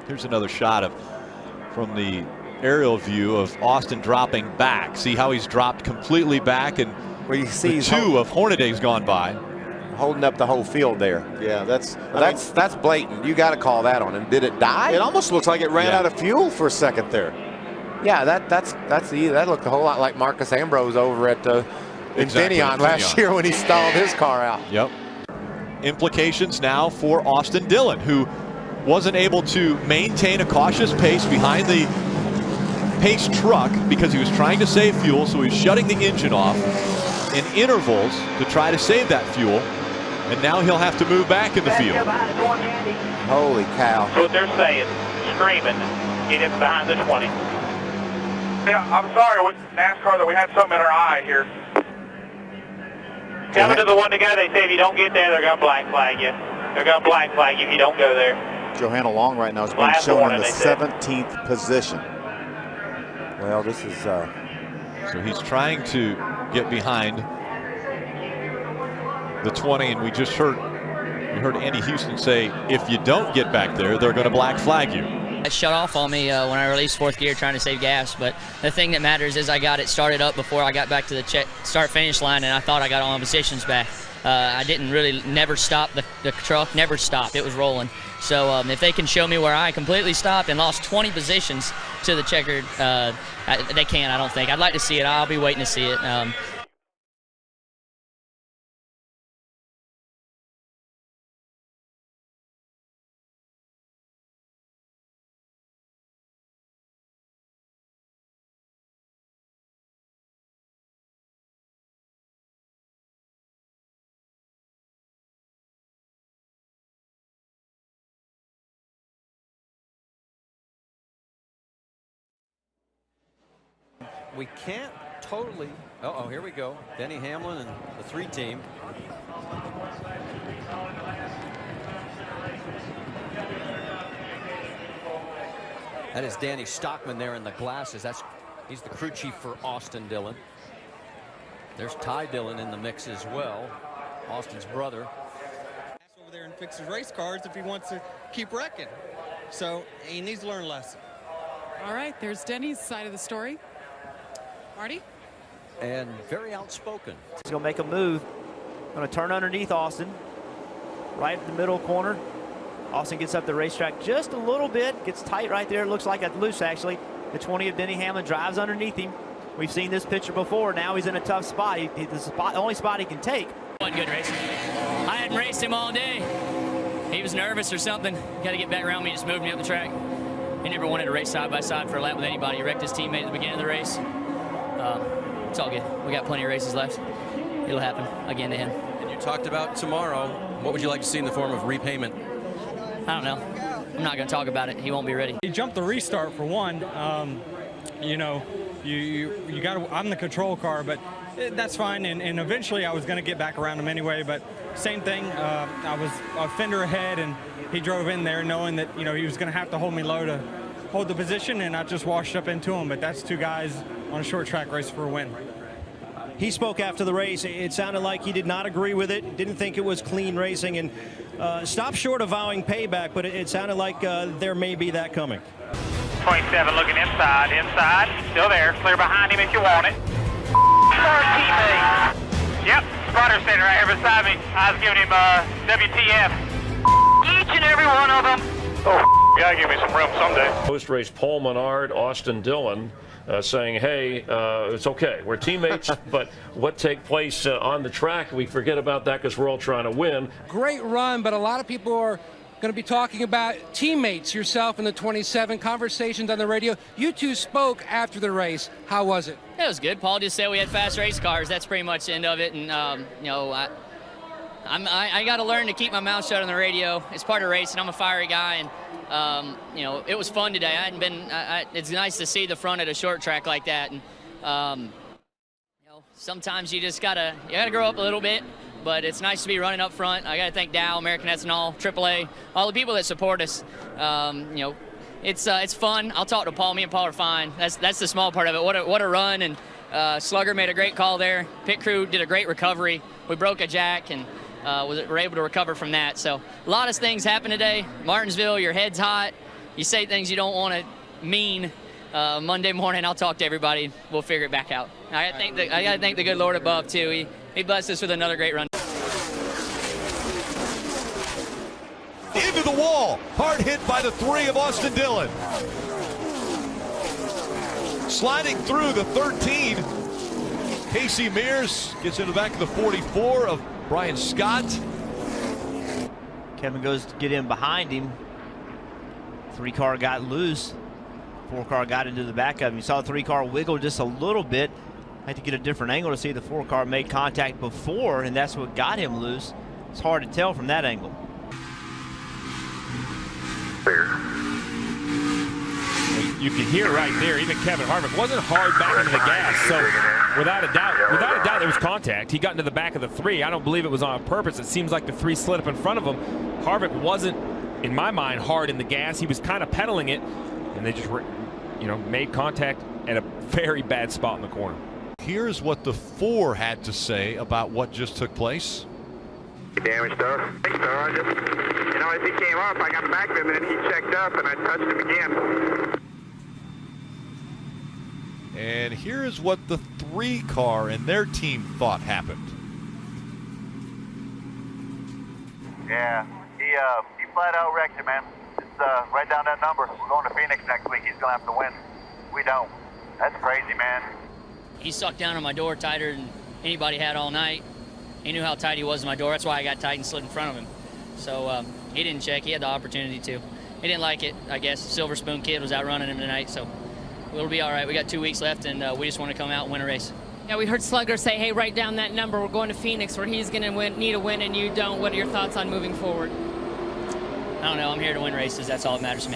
Here's another shot from the aerial view of Austin dropping back. See how he's dropped completely back, and well, you see two of Hornaday's gone by. Holding up the whole field there. Yeah, that's blatant. You got to call that on him. Did it die? It almost looks like it ran out of fuel for a second there. Yeah, that looked a whole lot like Marcus Ambrose over at Denny last year when he stalled his car out. Yep. Implications now for Austin Dillon, who wasn't able to maintain a cautious pace behind the pace truck because he was trying to save fuel, so he's shutting the engine off in intervals to try to save that fuel, and now he'll have to move back in the field. Holy cow. That's what they're saying, screaming, get him behind the 20. Yeah, I'm sorry with NASCAR that we had something in our eye here. Coming to the one to go, they say if you don't get there, they're going to black flag you. They're going to black flag you if you don't go there. Johanna Long right now is being shown in the 17th position. Well, this is... So he's trying to get behind the 20, and we heard Andy Houston say, if you don't get back there, they're going to black flag you. It shut off on me when I released fourth gear trying to save gas, but the thing that matters is I got it started up before I got back to the start-finish line, and I thought I got all my positions back. I didn't really never stop the truck, never stopped. It was rolling. So if they can show me where I completely stopped and lost 20 positions to the checkered, they can't, I don't think. I'd like to see it. I'll be waiting to see it. We can't totally. Uh-oh, here we go. Denny, Hamlin, and the 3 team. That is Danny Stockman there in the glasses. He's the crew chief for Austin Dillon. There's Ty Dillon in the mix as well, Austin's brother. Over there and fix his race cars if he wants to keep wrecking. So he needs to learn a lesson. All right, there's Denny's side of the story. Marty? And very outspoken. He's going to make a move. Going to turn underneath Austin. Right in the middle corner. Austin gets up the racetrack just a little bit. Gets tight right there. Looks like it's loose, actually. The 20 of Denny Hamlin drives underneath him. We've seen this picture before. Now he's in a tough spot. The only spot he can take. One good race. I hadn't raced him all day. He was nervous or something. Got to get back around me. Just moved me up the track. He never wanted to race side by side for a lap with anybody. He wrecked his teammate at the beginning of the race. It's all good. We got plenty of races left. It'll happen again to him. And you talked about tomorrow. What would you like to see in the form of repayment? I don't know. I'm not going to talk about it. He won't be ready. He jumped the restart for one. You know, you got. I'm the control car, but that's fine. And eventually, I was going to get back around him anyway. But same thing. I was a fender ahead, and he drove in there knowing that he was going to have to hold me low to hold the position, and I just washed up into him. But that's 2 guys on a short track race for a win. He spoke after the race. It sounded like he did not agree with it, didn't think it was clean racing, and stopped short of vowing payback, but it sounded like there may be that coming. 27 looking inside, still there, clear behind him if you want it. Our teammate. Yep, spotter standing right here beside me. I was giving him WTF. Each and every one of them. Oh, gotta give me some room someday. Post-race Paul Menard, Austin Dillon, saying, hey, it's okay, we're teammates, but what take place on the track, we forget about that because we're all trying to win. Great run, but a lot of people are going to be talking about teammates, yourself and the 27, conversations on the radio. You two spoke after the race. How was it? It was good. Paul just said we had fast race cars. That's pretty much the end of it. And, I got to learn to keep my mouth shut on the radio. It's part of racing. I'm a fiery guy, and it was fun today. I hadn't been. It's nice to see the front at a short track like that, and sometimes you just gotta grow up a little bit. But it's nice to be running up front. I gotta thank Dow, American Ethanol, AAA, all the people that support us. It's fun. I'll talk to Paul. Me and Paul are fine. That's the small part of it. What a run, and Slugger made a great call there. Pit crew did a great recovery. We broke a jack and were able to recover from that. So a lot of things happened today. Martinsville, your head's hot. you say things you don't want to mean. Monday morning, I'll talk to everybody. We'll figure it back out. I gotta thank the good Lord above too. He blessed us with another great run. Into the wall. Hard hit by the 3 of Austin Dillon. Sliding through the 13. Casey Mears gets into the back of the 44 of Brian Scott. Kevin goes to get in behind him. 3-car got loose. 4-car got into the back of him. You saw the 3-car wiggle just a little bit. I had to get a different angle to see the 4-car made contact before, and that's what got him loose. It's hard to tell from that angle. You can hear right there, even Kevin Harvick wasn't hard back into the gas. So without a doubt, there was contact. He got into the back of the 3. I don't believe it was on purpose. It seems like the 3 slid up in front of him. Harvick wasn't, in my mind, hard in the gas. He was kind of pedaling it, and they just, made contact at a very bad spot in the corner. Here's what the 4 had to say about what just took place. Damage stuff. I just, as he came up, I got back to him and he checked up and I touched him again. And here's what the 3-car and their team thought happened. Yeah, he flat out wrecked him, man. Just write down that number. We're going to Phoenix next week. He's going to have to win. We don't. That's crazy, man. He sucked down on my door tighter than anybody had all night. He knew how tight he was in my door. That's why I got tight and slid in front of him. So he didn't check. He had the opportunity to. He didn't like it, I guess. Silver Spoon Kid was outrunning him tonight, so we'll be all right. We got 2 weeks left, and we just want to come out and win a race. Yeah, we heard Slugger say, hey, write down that number. We're going to Phoenix where he's going to need a win and you don't. What are your thoughts on moving forward? I don't know. I'm here to win races. That's all that matters to me.